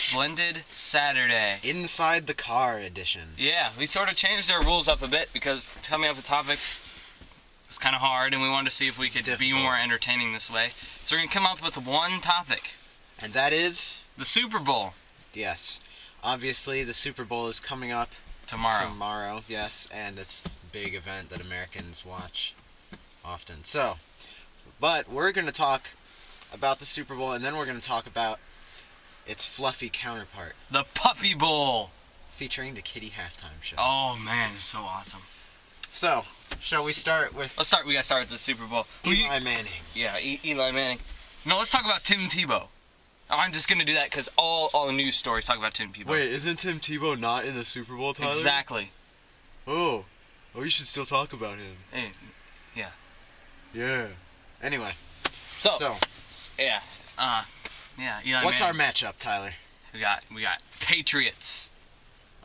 Splendid Saturday. Inside the Car edition. Yeah, we sort of changed our rules up a bit because coming up with topics is kind of hard, and we wanted to see if we could be more entertaining this way. So we're going to come up with one topic. And that is? The Super Bowl. Yes. Obviously, the Super Bowl is coming up tomorrow, yes, and it's a big event that Americans watch often. So, but we're going to talk about the Super Bowl, and then we're going to talk about its fluffy counterpart. The Puppy Bowl. Featuring the Kitty halftime show. Oh, man, it's so awesome. So, shall we start with... We got to start with the Super Bowl. Eli Manning. Yeah, Eli Manning. No, let's talk about Tim Tebow. I'm just going to do that because all the news stories talk about Tim Tebow. Wait, isn't Tim Tebow not in the Super Bowl, Tyler? Exactly. Oh, we should still talk about him. Hey, yeah. Yeah. Anyway. So yeah, Eli What's Manning. our matchup, Tyler? We got Patriots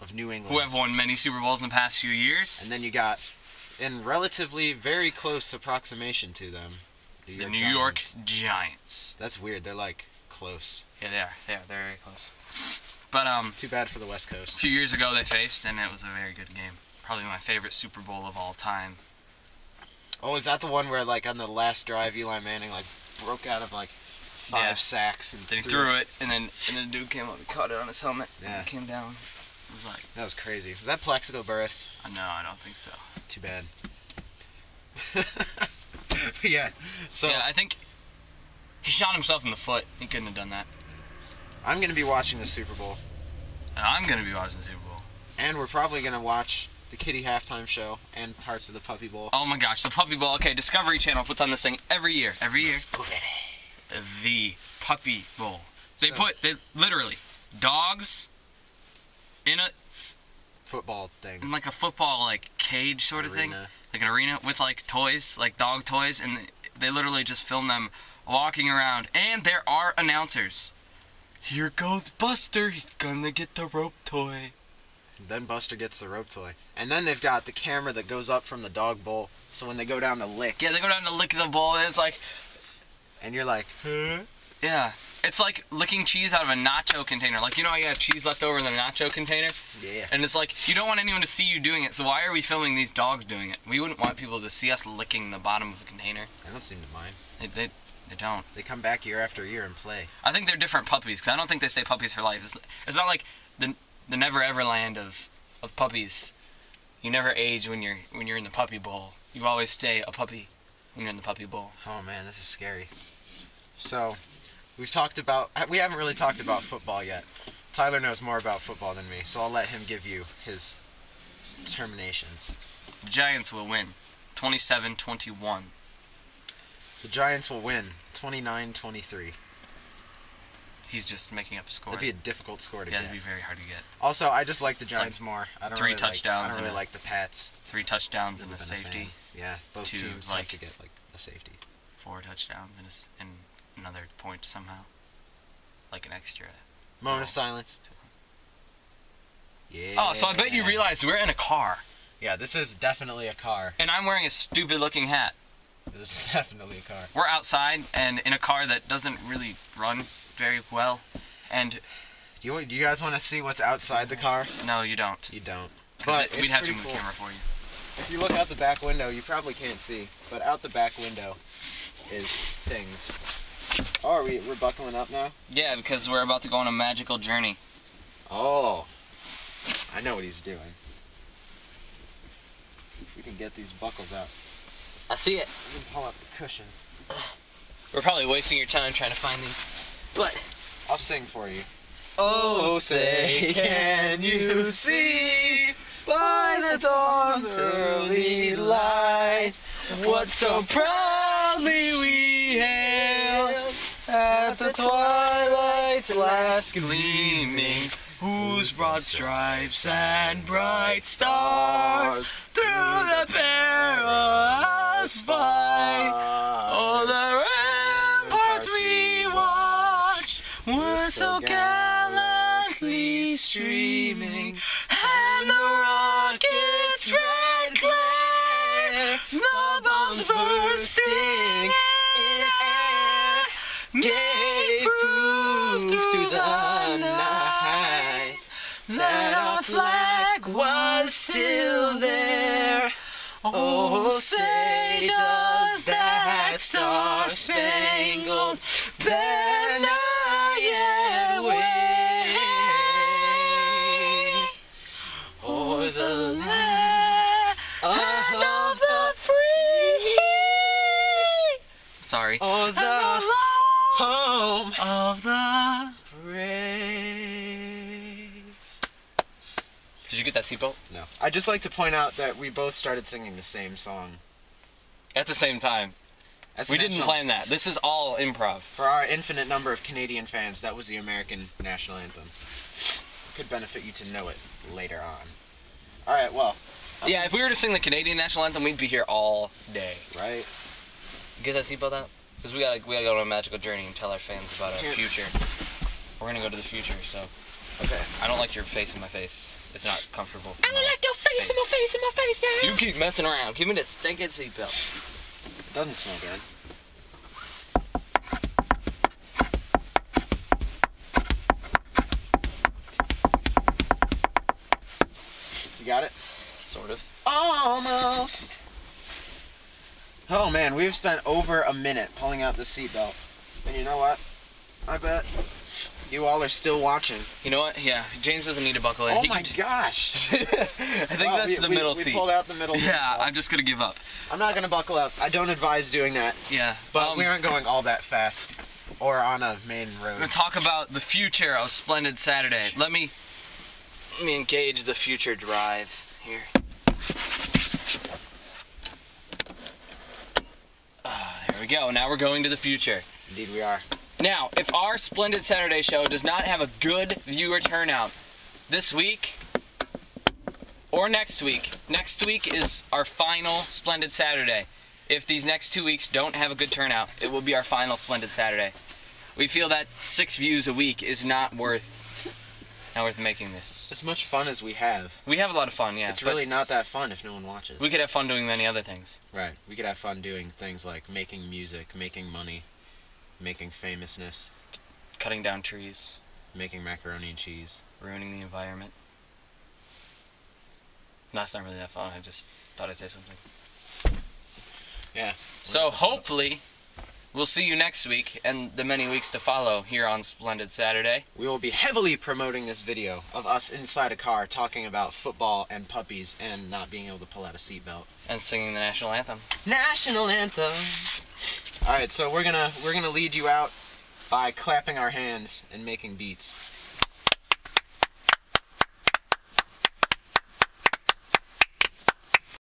of New England, who have won many Super Bowls in the past few years. And then you got, in relatively very close approximation to them, the New York Giants. That's weird. They're like close. Yeah, they are. They're very close. But too bad for the West Coast. A few years ago they faced, and it was a very good game. Probably my favorite Super Bowl of all time. Oh, is that the one where, like, on the last drive, Eli Manning, like, broke out of, like, 5 sacks and then he threw it, and then the dude came up and caught it on his helmet. Yeah. And it came down. It was like... That was crazy. Was that Plaxico Burress? No, I don't think so. Too bad. Yeah. So yeah, I think he shot himself in the foot. He couldn't have done that. I'm going to be watching the Super Bowl. And I'm going to be watching the Super Bowl. And we're probably going to watch the Kitty halftime show and parts of the Puppy Bowl. Oh my gosh, the Puppy Bowl. Okay, Discovery Channel puts on this thing every year. The Puppy Bowl. They literally dogs in a football thing. In like a football like cage sort of thing. Like an arena with like toys, like dog toys, and they literally just film them walking around. And there are announcers. Here goes Buster, he's gonna get the rope toy. Then Buster gets the rope toy. And then they've got the camera that goes up from the dog bowl, so when they go down to lick... Yeah, they go down to lick the bowl, and it's like... And you're like, huh? Yeah. It's like licking cheese out of a nacho container. Like, you know how you have cheese left over in the nacho container? Yeah. And it's like, you don't want anyone to see you doing it, so why are we filming these dogs doing it? We wouldn't want people to see us licking the bottom of the container. They don't seem to mind. They don't. They come back year after year and play. I think they're different puppies, because I don't think they stay puppies for life. It's not like the never ever land of puppies. You never age when you're in the Puppy Bowl. You always stay a puppy when you're in the Puppy Bowl. Oh man, this is scary. So, we haven't really talked about football yet. Tyler knows more about football than me, so I'll let him give you his determinations. The Giants will win 27-21. The Giants will win 29-23. He's just making up a score. That'd be a difficult score to get. Yeah, it'd be very hard to get. Also, I just like the Giants more. I don't really touchdowns. I don't really like the Pats. 3 touchdowns and a safety. Yeah, both teams have to get like a safety. 4 touchdowns and another point somehow. Like an extra. Moment of silence. Yeah. Oh, so I bet you realize we're in a car. Yeah, this is definitely a car. And I'm wearing a stupid looking hat. This is definitely a car. We're outside and in a car that doesn't really run very well. And do you guys want to see what's outside the car? No, you don't. You don't. But we'd have to move the camera for you. If you look out the back window, you probably can't see, but out the back window is things. Oh, we're buckling up now? Yeah, because we're about to go on a magical journey. Oh, I know what he's doing. We can get these buckles out. I see it. We can pull up the cushion. We're probably wasting your time trying to find these, but I'll sing for you. Oh, say, can you see by the dawn's early light what so proudly we hailed at the twilight's last gleaming, whose broad stripes and bright stars through the perilous fight, oh, the ramparts we watched were so gallantly streaming, and the rocket's red glare, the bombs bursting in air, gave proof through the night is still there. Oh, say does that star-spangled banner yet wave o'er the land of the free? Sorry. O'er the home Of the... brave. Did you get that seatbelt? No. I'd just like to point out that we both started singing the same song. At the same time. As We a didn't national- plan that. This is all improv. For our infinite number of Canadian fans, that was the American national anthem. Could benefit you to know it later on. Alright, well. Yeah, if we were to sing the Canadian national anthem, we'd be here all day. Right? Get that seatbelt out? Because we gotta go on a magical journey and tell our fans about our Here. future. We're gonna go to the future, so Okay. I don't like your face in my face. It's not comfortable. I don't like your face in my face now. You keep messing around. Give me that stinking seatbelt. It doesn't smell good. You got it? Sort of. Almost. Oh man, we've spent over a minute pulling out the seatbelt. And you know what? I bet you all are still watching. You know what? Yeah, James doesn't need to buckle in. Oh He my can- gosh. I think Well, that's the middle we seat. pulled out the middle Yeah, seatbelt. I'm just gonna give up. I'm not going to buckle up. I don't advise doing that. Yeah, But we aren't going all that fast. Or on a main I'm road. gonna talk about the future of Splendid Saturday. Let me engage the future drive here. There we go. Now we're going to the future. Indeed we are. Now, if our Splendid Saturday show does not have a good viewer turnout this week or next week is our final Splendid Saturday. If these next 2 weeks don't have a good turnout, it will be our final Splendid Saturday. We feel that 6 views a week is not worth making this. As much fun as we have, We have a lot of fun, yeah. it's but really not that fun if no one watches. we could have fun doing many other things. Right. We could have fun doing things like making music, making money, making famousness, Cutting down trees, making macaroni and cheese. ruining the environment. That's not really that fun. I just thought I'd say something. Yeah. So hopefully, we'll see you next week and the many weeks to follow here on Splendid Saturday. We will be heavily promoting this video of us inside a car talking about football and puppies and not being able to pull out a seatbelt. And singing the national anthem. National anthem. All right, so we're gonna lead you out by clapping our hands and making beats.